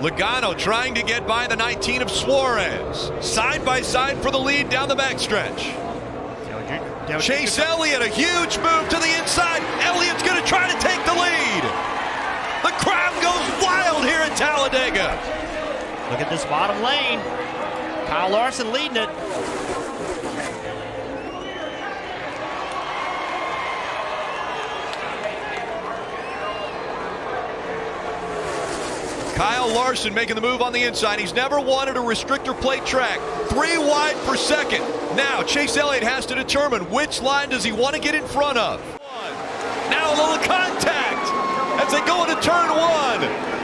Logano trying to get by the 19 of Suarez. Side by side for the lead down the backstretch. Chase Elliott, a huge move to the inside. Elliott's going to try to take the lead. The crowd goes wild here at Talladega. Look at this bottom lane. Kyle Larson leading it. Kyle Larson making the move on the inside. He's never wanted a restrictor plate track. 3 wide per second. Now Chase Elliott has to determine which line does he want to get in front of. Now a little contact as they go into turn 1.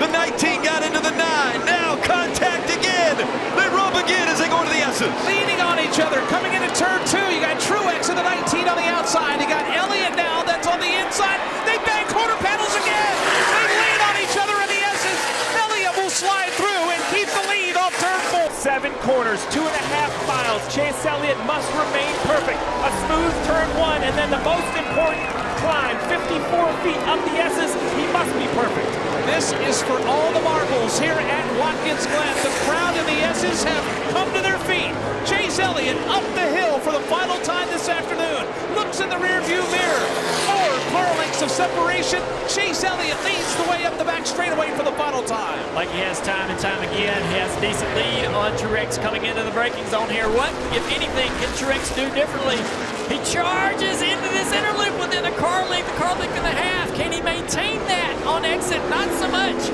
The 19 got into the 9. Now contact again. They rub again as they go into the S's. Leaning on each other. Coming into turn 2. You got Truex in the 19 on the outside. You got Elliott now that's on the inside. They bang quarter panels again. They lean on each other in the S's. Elliott will slide through and keep the lead off turn 4. 7 corners, 2.5 miles. Chase Elliott must remain perfect. A smooth turn 1, and then the most important climb, 54 feet up the S's. He must be perfect. This is for all the marbles here at Watkins Glen. The crowd in the S's have come to their feet. Chase Elliott up the hill for the final time this afternoon. Looks in the rearview mirror. 4 car lengths of separation. Chase Elliott leads the way up the back straightaway for the final time. Like he has time and time again, he has a decent lead on Truex coming into the braking zone here. What, if anything, can Truex do differently? He charges into this inner loop within a car length and a half. Can he maintain that on exit? Not so much.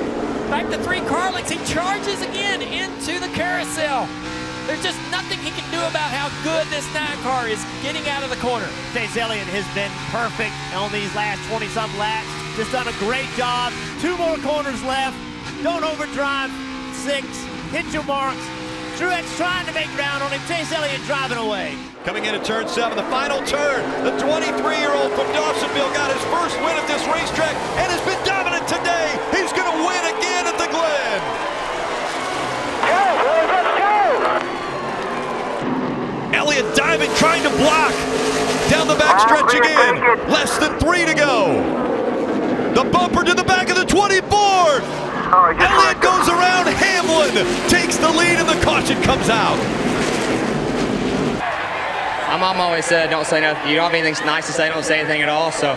Back to 3 car lengths. He charges again into the carousel. There's just nothing he can do about how good this 9 car is getting out of the corner. Chase Elliott has been perfect on these last 20-some laps. Just done a great job. 2 more corners left. Don't overdrive. 6. Hit your marks. Truex trying to make ground on him. Chase Elliott driving away. Coming into turn 7, the final turn. The 23-year-old from Dawsonville got his first win at this racetrack and has been dominant today. He's going to win again at the Glen. Elliott diving, trying to block. Down the backstretch again. Less than 3 to go. The bumper to the back of the 24. Elliott goes around Hamlin, takes the lead, and the caution comes out. My mom always said, don't say nothing. You don't have anything nice to say, don't say anything at all. So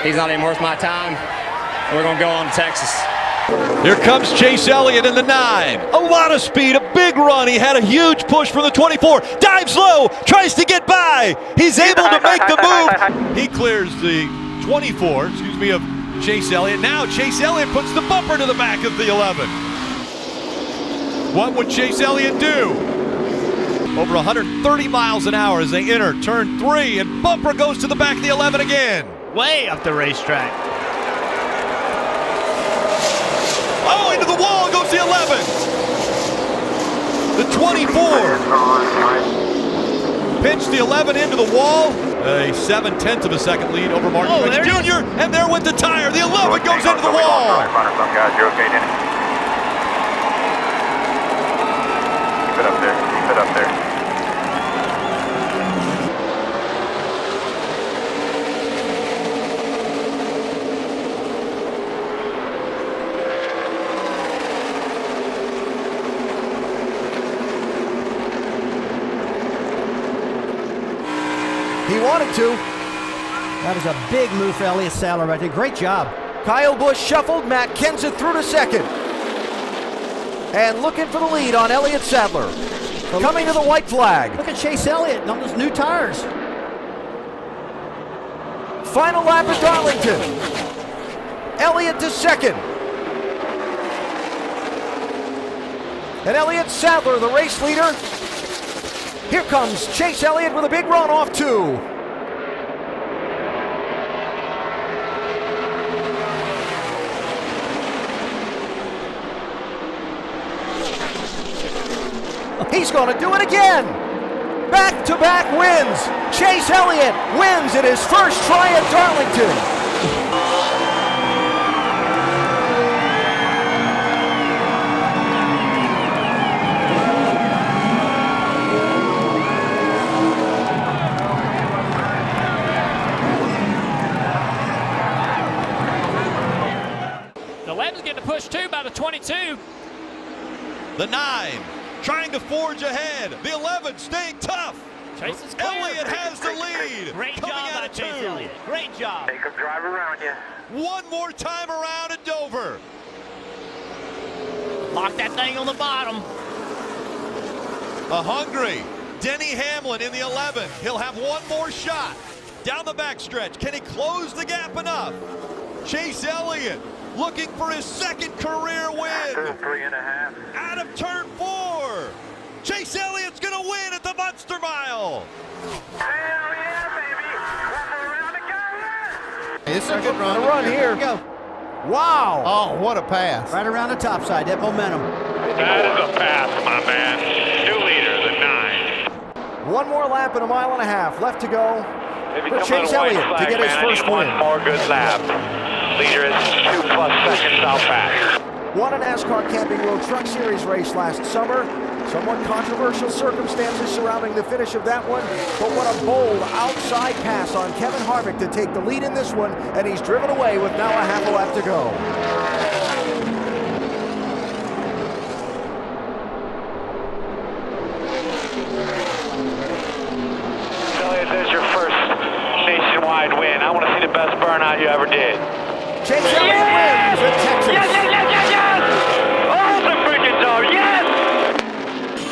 he's not even worth my time. We're going to go on to Texas. Here comes Chase Elliott in the 9. A lot of speed, a big run. He had a huge push from the 24. Dives low, tries to get by. He's able to make the move. He clears the 24, of Chase Elliott. Now Chase Elliott puts the bumper to the back of the 11. What would Chase Elliott do? Over 130 miles an hour as they enter turn 3, and bumper goes to the back of the 11 again. Way up the racetrack. Oh, into the wall goes the 11. The 24. Pitched the 11 into the wall. A 7/10 of a second lead over Martin Truex Jr. And there went the tire. The 11 goes into the wall. You're okay, Denny. Keep it up there. Keep it up there. He wanted to. That was a big move for Elliott Sadler right there. Great job. Kyle Busch shuffled. Matt Kenseth through to second. And looking for the lead on Elliott Sadler. Coming to the white flag. Look at Chase Elliott on those new tires. Final lap at Darlington. Elliott to second. And Elliott Sadler, the race leader. Here comes Chase Elliott with a big run off 2. He's going to do it again. Back-to-back wins. Chase Elliott wins at his first try at Darlington. The 11's getting pushed too by the 22. The 9 trying to forge ahead. The 11 staying tough. Chase is clear. Elliott has the lead. Great Coming job out by of Chase 2. Elliott. Great job. Make them drive around you. One more time around at Dover. Lock that thing on the bottom. A hungry Denny Hamlin in the 11. He'll have one more shot. Down the backstretch. Can he close the gap enough? Chase Elliott looking for his second career win. 3.5. Out of turn 4. Chase Elliott's going to win at the Monster Mile. Hell yeah, baby. One more round to go. It's a good run here. Go. Wow. Oh, what a pass. Right around the top side, that momentum. That is a pass, my man. New leader, the 9. One more lap and a mile and a half left to go Maybe for come Chase on a white Elliott to flag, get his man. first I need win. one more good lap. Leader is 2+ seconds out back. Won a NASCAR Camping World Truck Series race last summer. Somewhat controversial circumstances surrounding the finish of that one, but what a bold outside pass on Kevin Harvick to take the lead in this one, and he's driven away with now a half a lap to go. Elliott, there's your first nationwide win. I want to see the best burnout you ever did. Chase Elliott wins in Texas. Yes! Awesome freaking job, yes!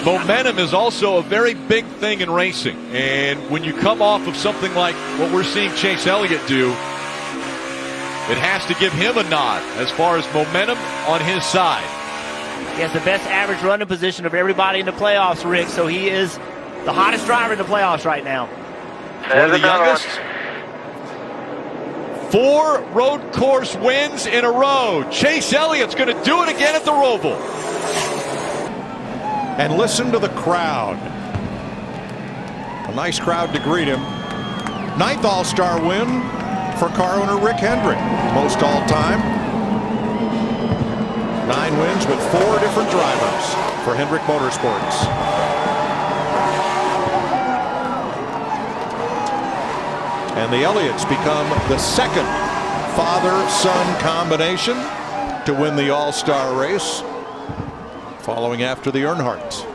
Momentum is also a very big thing in racing. And when you come off of something like what we're seeing Chase Elliott do, it has to give him a nod as far as momentum on his side. He has the best average running position of everybody in the playoffs, Rick, so he is the hottest driver in the playoffs right now. One of the youngest. 4 road course wins in a row. Chase Elliott's going to do it again at the Roval. And listen to the crowd. A nice crowd to greet him. 9th All-Star win for car owner Rick Hendrick. Most all-time. 9 wins with 4 different drivers for Hendrick Motorsports. And the Elliots become the second father-son combination to win the All-Star race, following after the Earnhardts.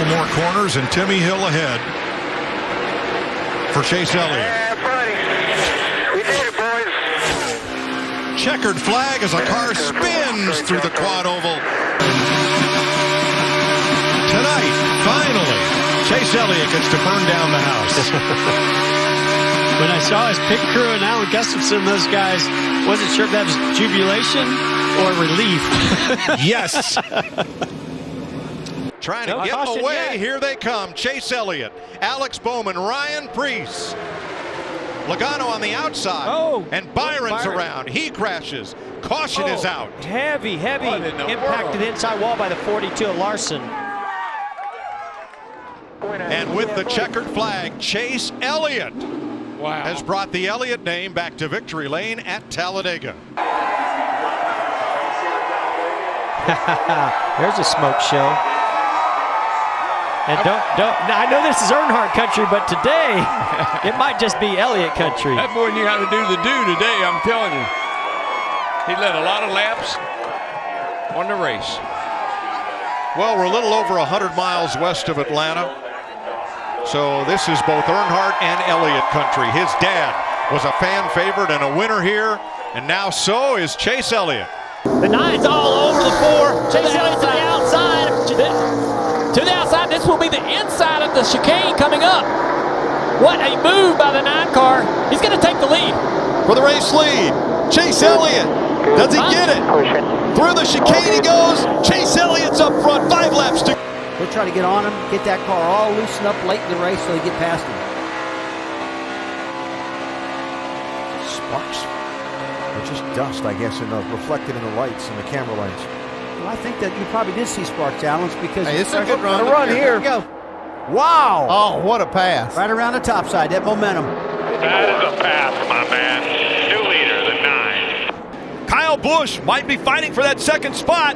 More corners and Timmy Hill ahead for Chase Elliott. Yeah, buddy. We did it, boys. Checkered flag as a car spins through the quad oval. Tonight, finally, Chase Elliott gets to burn down the house. When I saw his pit crew and Alan Gustafson, those guys, wasn't sure if that was jubilation or relief. Yes. Trying to No get caution away. yet. Here they come. Chase Elliott, Alex Bowman, Ryan Preece. Logano on the outside. Oh, and Byron's Byron. around. He crashes. Caution is out. Heavy What in the impacted world? inside wall by the 42 of Larson. And with the checkered flag, Chase Elliott has brought the Elliott name back to victory lane at Talladega. There's a smoke show. And don't. I know this is Earnhardt country, but today it might just be Elliott country. That boy knew how to do the do today, I'm telling you. He led a lot of laps on the race. Well, we're a little over 100 miles west of Atlanta. So this is both Earnhardt and Elliott country. His dad was a fan favorite and a winner here, and now so is Chase Elliott. The 9's all over the 4. Chase Elliott to the outside. To the outside, this will be the inside of the chicane coming up. What a move by the 9 car. He's going to take the lead. For the race lead, Chase Elliott. Does he get it? Through the chicane he goes. Chase Elliott's up front. 5 laps to go. We'll try to get on him, get that car all loosened up late in the race so they get past him. Sparks. Or just dust, I guess, reflected in the lights and the camera lights. Well, I think that you probably did see spark challenge because it's a good run. A run here. Here we go. Wow. Oh, what a pass. Right around the top side, that momentum. That is a pass, my man. New leader, the 9. Kyle Busch might be fighting for that second spot.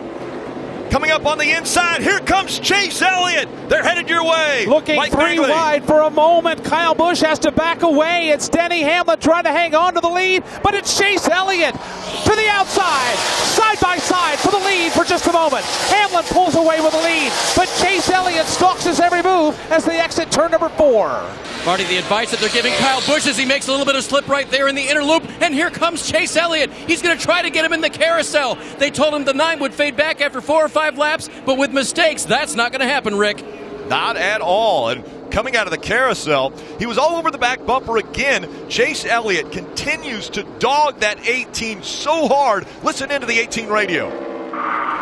Coming up on the inside, here comes Chase Elliott. They're headed your way. Looking Mike three Bigley. wide for a moment. Kyle Busch has to back away. It's Denny Hamlin trying to hang on to the lead, but it's Chase Elliott to the outside, side by side for the lead for just a moment. Hamlin pulls away with the lead, but Chase Elliott stalks his every move as they exit turn number 4. Marty, the advice that they're giving Kyle Busch as he makes a little bit of slip right there in the inner loop, and here comes Chase Elliott. He's going to try to get him in the carousel. They told him the 9 would fade back after 4 or 5 laps, but with mistakes, that's not going to happen, Rick. Not at all. And coming out of the carousel, he was all over the back bumper again. Chase Elliott continues to dog that 18 so hard. Listen into the 18 radio.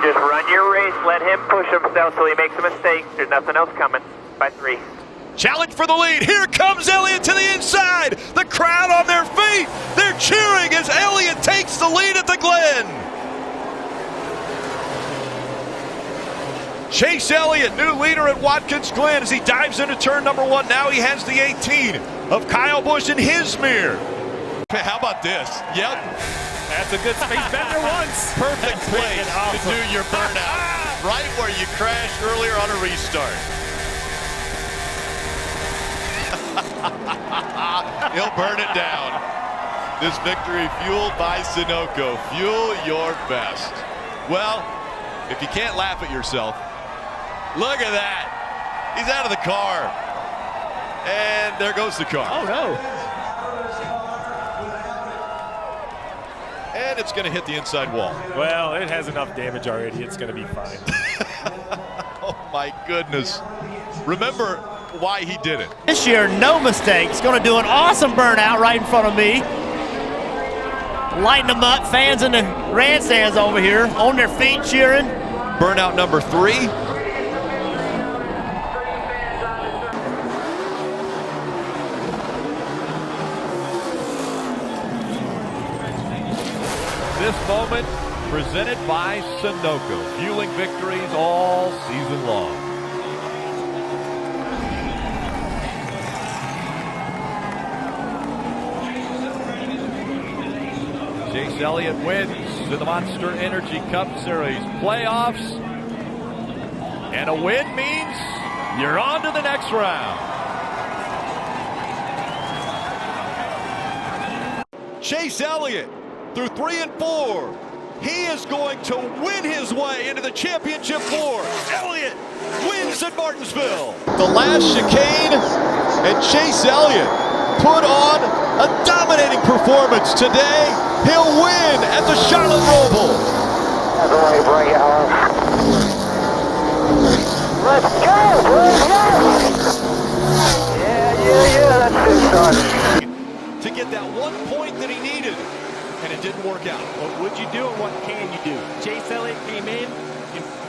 Just run your race. Let him push himself till he makes a mistake. There's nothing else coming. By 3. Challenge for the lead. Here comes Elliott to the inside. The crowd on their feet. They're cheering as Elliott takes the lead at the Glen. Chase Elliott, new leader at Watkins Glen as he dives into turn number 1. Now he has the 18 of Kyle Busch in his mirror. How about this? Yep. That's a good space bender once. Perfect place to do your burnout. Right where you crashed earlier on a restart. He'll burn it down. This victory fueled by Sunoco. Fuel your best. Well, if you can't laugh at yourself, look at that. He's out of the car. And there goes the car. Oh, no. And it's going to hit the inside wall. Well, it has enough damage already. It's going to be fine. Oh, my goodness. Remember why he did it. This year, no mistakes. Going to do an awesome burnout right in front of me. Lighting them up. Fans in the grandstands over here on their feet cheering. Burnout number 3. This moment presented by Sunoco, fueling victories all season long. Chase Elliott wins in the Monster Energy Cup Series playoffs. And a win means you're on to the next round. Chase Elliott through 3 and 4. He is going to win his way into the championship 4. Elliott wins at Martinsville. The last chicane, and Chase Elliott put on a dominating performance today. He'll win at the Charlotte Roval. That's the way, bring it home. Let's go, boys! Yeah, that's it, son. To get that 1 point that he needed, and it didn't work out. What would you do and what can you do? Chase Elliott came in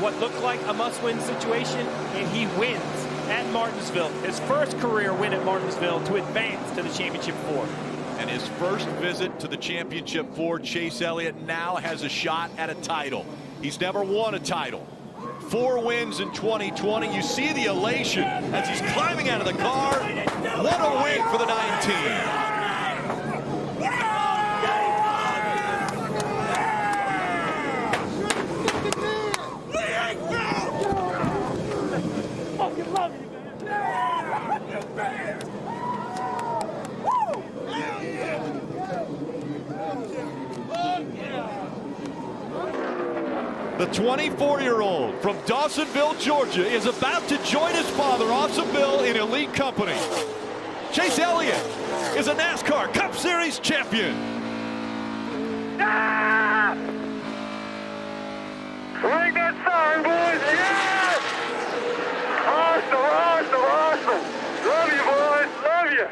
what looked like a must-win situation, and he wins at Martinsville. His first career win at Martinsville to advance to the Championship 4. And his first visit to the Championship 4, Chase Elliott now has a shot at a title. He's never won a title. 4 wins in 2020. You see the elation as he's climbing out of the car. What a win for the 19. The 24-year-old from Dawsonville, Georgia, is about to join his father, Dawsonville, in elite company. Chase Elliott is a NASCAR Cup Series champion. Ah! Ring that sign, boys! Yes! Awesome, awesome, awesome! Love you, boys! Love you!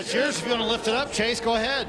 Cheers if you want to lift it up, Chase. Go ahead.